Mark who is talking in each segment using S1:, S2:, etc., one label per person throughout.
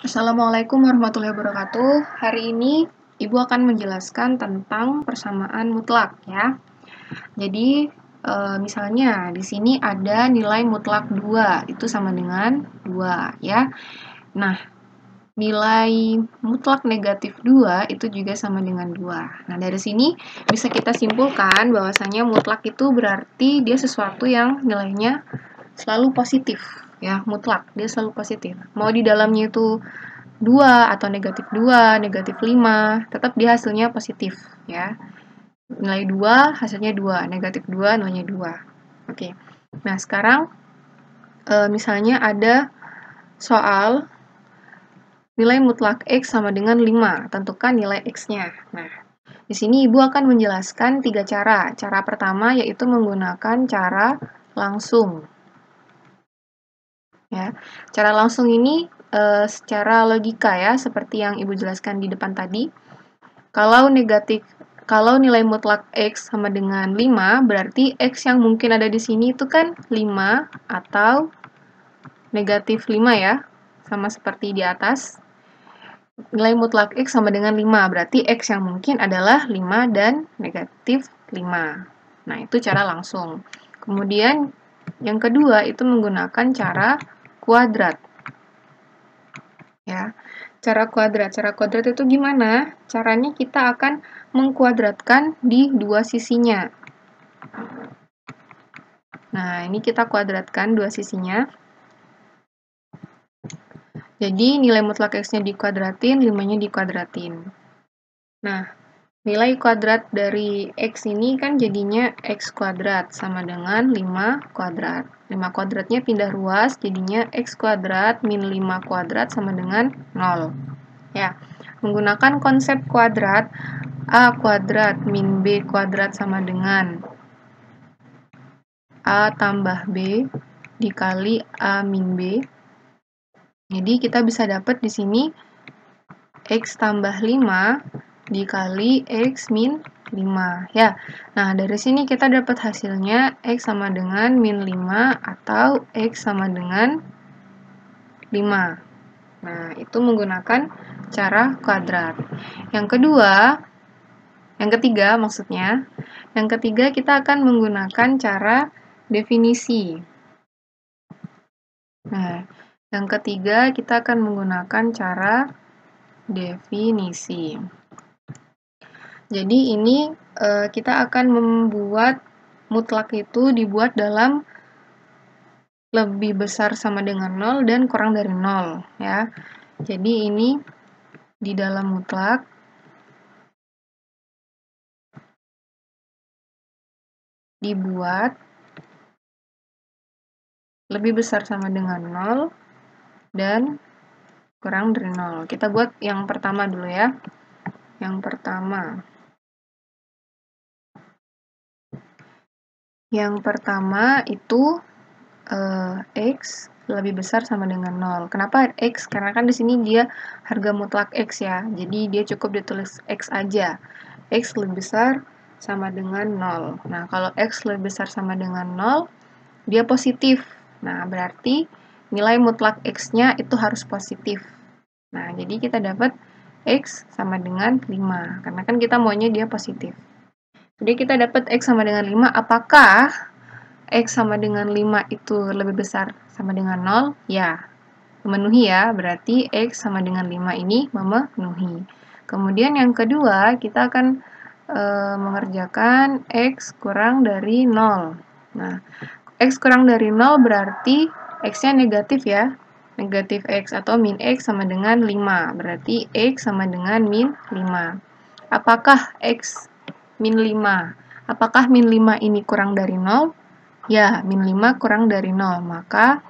S1: Assalamualaikum warahmatullahi wabarakatuh. Hari ini Ibu akan menjelaskan tentang persamaan mutlak ya. Jadi misalnya di sini ada nilai mutlak 2, itu sama dengan 2 ya. Nah, nilai mutlak negatif 2 itu juga sama dengan 2. Nah, dari sini bisa kita simpulkan bahwasanya mutlak itu berarti dia sesuatu yang nilainya selalu positif ya, mutlak, dia selalu positif. Mau di dalamnya itu 2 atau negatif 2, negatif 5, tetap dia hasilnya positif ya. Nilai 2 hasilnya 2, negatif 2 nilainya 2. Oke. Nah, sekarang misalnya ada soal nilai mutlak X sama dengan 5, tentukan nilai X-nya. Nah, di sini Ibu akan menjelaskan 3 cara. Cara pertama yaitu menggunakan cara langsung. Ya. Cara langsung ini secara logika ya, seperti yang Ibu jelaskan di depan tadi. Kalau nilai mutlak X sama dengan 5, berarti X yang mungkin ada di sini itu kan 5 atau negatif 5 ya, sama seperti di atas. Nilai mutlak X sama dengan 5, berarti X yang mungkin adalah 5 dan negatif 5. Nah, itu cara langsung. Kemudian, yang kedua itu menggunakan cara kuadrat. Ya, cara kuadrat itu gimana? Caranya kita akan mengkuadratkan di dua sisinya. Nah, ini kita kuadratkan dua sisinya. Jadi, nilai mutlak X-nya dikuadratin, 5-nya dikuadratin. Nah, nilai kuadrat dari X ini kan jadinya X kuadrat sama dengan 5 kuadrat. 5 kuadratnya pindah ruas, jadinya X kuadrat min 5 kuadrat sama dengan 0. Ya, menggunakan konsep kuadrat, A kuadrat min B kuadrat sama dengan A tambah B dikali A min B. Jadi kita bisa dapat di sini X tambah 5 dikali X min 5. Ya, nah dari sini kita dapat hasilnya X sama dengan min 5 atau X sama dengan 5. Nah, itu menggunakan cara kuadrat. Yang ketiga maksudnya, yang ketiga kita akan menggunakan cara definisi. Nah, yang ketiga kita akan menggunakan cara definisi. Jadi ini kita akan membuat mutlak itu dibuat dalam lebih besar sama dengan 0 dan kurang dari 0 ya. Jadi ini di dalam mutlak dibuat lebih besar sama dengan 0 dan kurang dari 0. Kita buat yang pertama dulu ya. Yang pertama itu X lebih besar sama dengan 0. Kenapa X? Karena kan di sini dia harga mutlak X ya. Jadi dia cukup ditulis X aja. X lebih besar sama dengan 0. Nah, kalau X lebih besar sama dengan 0, dia positif. Nah, berarti nilai mutlak X-nya itu harus positif. Nah, jadi kita dapat X sama dengan 5. Karena kan kita maunya dia positif. Jadi kita dapat X sama dengan 5. Apakah X sama dengan 5 itu lebih besar sama dengan 0? Ya, memenuhi ya. Berarti X sama dengan 5 ini memenuhi. Kemudian yang kedua, kita akan mengerjakan X kurang dari 0. Nah, X kurang dari 0 berarti X-nya negatif ya. Negatif X atau min X sama dengan 5. Berarti X sama dengan min 5. Apakah X min 5? Apakah min 5 ini kurang dari 0? Ya, min 5 kurang dari 0. Maka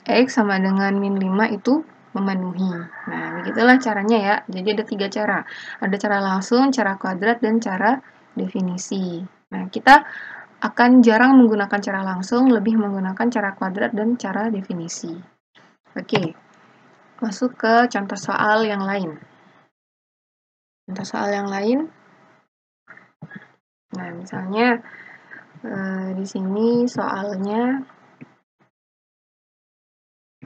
S1: X sama dengan min 5 itu memenuhi. Nah, begitulah caranya ya. Jadi ada 3 cara. Ada cara langsung, cara kuadrat, dan cara definisi. Nah, kita akan jarang menggunakan cara langsung, lebih menggunakan cara kuadrat dan cara definisi. Oke, masuk ke contoh soal yang lain. Contoh soal yang lain. Nah, misalnya di sini soalnya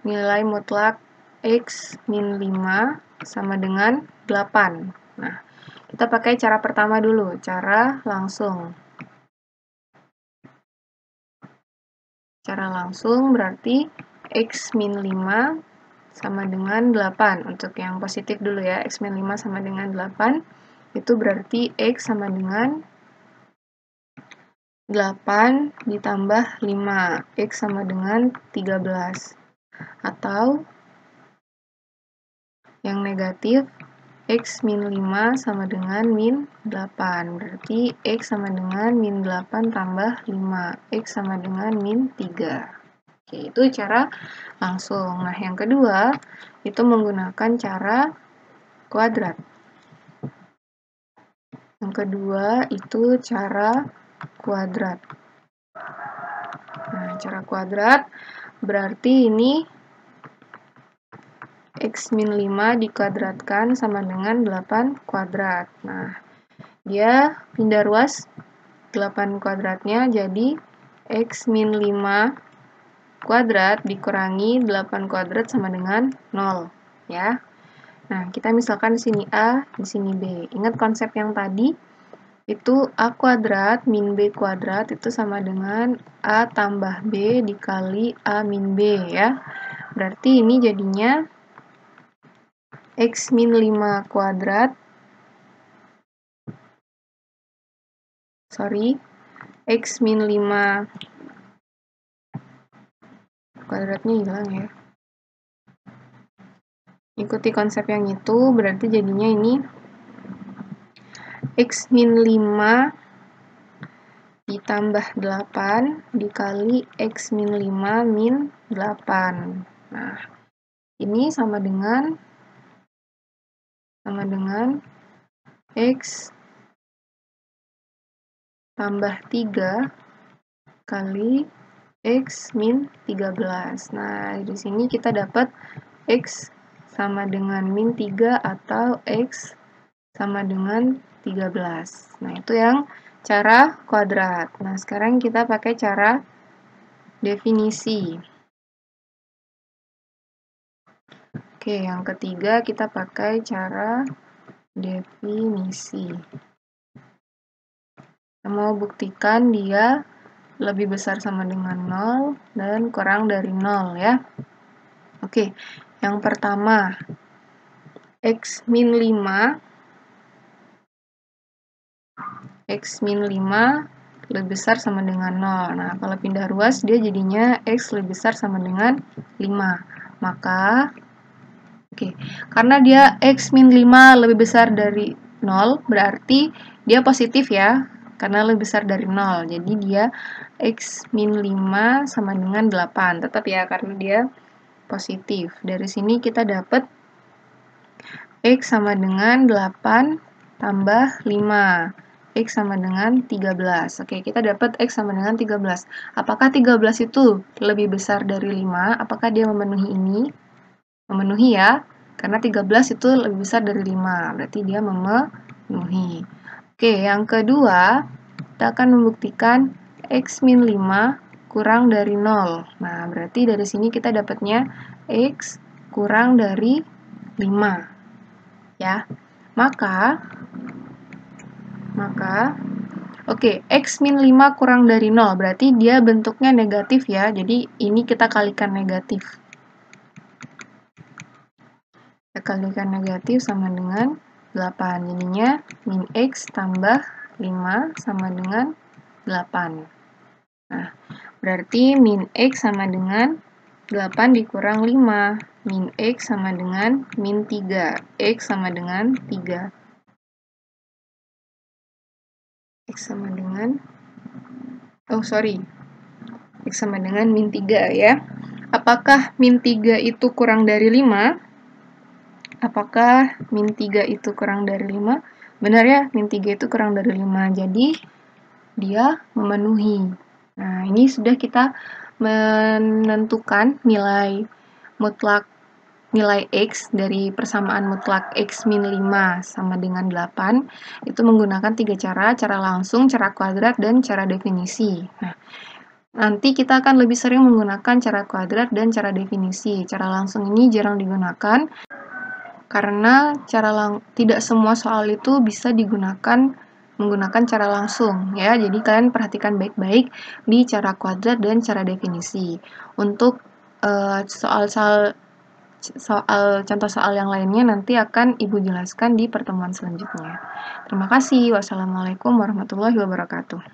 S1: nilai mutlak X min 5 sama dengan 8. Nah, kita pakai cara pertama dulu, cara langsung. Cara langsung berarti X min 5 sama dengan 8. Untuk yang positif dulu ya, X min 5 sama dengan 8. Itu berarti X sama dengan 8 ditambah 5. X sama dengan 13. Atau yang negatif, X min 5 sama dengan min 8. Berarti X sama dengan min 8 tambah 5. X sama dengan min 3. Oke, itu cara langsung. Nah, yang kedua, itu menggunakan cara kuadrat. Yang kedua, itu cara kuadrat. Nah, cara kuadrat berarti ini X min 5 dikuadratkan sama dengan 8 kuadrat. Nah, dia pindah ruas 8 kuadratnya jadi X min 5 kuadrat dikurangi 8 kuadrat sama dengan 0. Ya. Nah, kita misalkan di sini A, di sini B. Ingat konsep yang tadi, itu A kuadrat min B kuadrat itu sama dengan A tambah B dikali A min B ya. Berarti ini jadinya X min 5 kuadrat, X min 5 kuadratnya hilang ya. Ikuti konsep yang itu, berarti jadinya ini X min 5 ditambah 8 dikali X min 5 min 8. Nah, ini sama dengan X tambah 3 kali X min 13. Nah, di sini kita dapat X sama dengan min 3 atau X sama dengan 13. Nah, itu yang cara kuadrat. Nah, sekarang kita pakai cara definisi. Oke, yang ketiga kita pakai cara definisi. Kita mau buktikan dia lebih besar sama dengan 0 dan kurang dari 0 ya. Oke, yang pertama X min 5 lebih besar sama dengan 0. Nah, kalau pindah ruas dia jadinya X lebih besar sama dengan 5. Maka karena dia X min 5 lebih besar dari 0, berarti dia positif ya, karena lebih besar dari 0. Jadi dia X min 5 sama dengan 8. Tetap ya, karena dia positif. Dari sini kita dapat X sama dengan 8 tambah 5. X sama dengan 13. Oke, kita dapat X sama dengan 13. Apakah 13 itu lebih besar dari 5? Apakah dia memenuhi ini? Memenuhi ya, karena 13 itu lebih besar dari 5. Berarti dia memenuhi. Oke, yang kedua, kita akan membuktikan X min 5 kurang dari 0. Nah, berarti dari sini kita dapatnya X kurang dari 5. Ya, maka X min 5 kurang dari 0, berarti dia bentuknya negatif ya, jadi ini kita kalikan negatif. Kita kalikan negatif sama dengan 8, jadinya min X tambah 5 sama dengan 8. Nah, berarti min X sama dengan 8 dikurang 5, min X sama dengan min 3, X sama dengan 3. X sama dengan X sama dengan min 3 ya. Apakah min 3 itu kurang dari 5? Apakah min 3 itu kurang dari 5? Benar ya, min 3 itu kurang dari 5. Jadi dia memenuhi. Nah, ini sudah kita menentukan nilai mutlak nilai X dari persamaan mutlak X min 5 sama dengan 8 itu menggunakan 3 cara langsung, cara kuadrat, dan cara definisi. Nah, Nanti kita akan lebih sering menggunakan cara kuadrat dan cara definisi. Cara langsung ini jarang digunakan karena tidak semua soal itu bisa digunakan menggunakan cara langsung ya. Jadi kalian perhatikan baik-baik di cara kuadrat dan cara definisi. Untuk contoh soal yang lainnya nanti akan Ibu jelaskan di pertemuan selanjutnya. Terima kasih. Wassalamualaikum warahmatullahi wabarakatuh.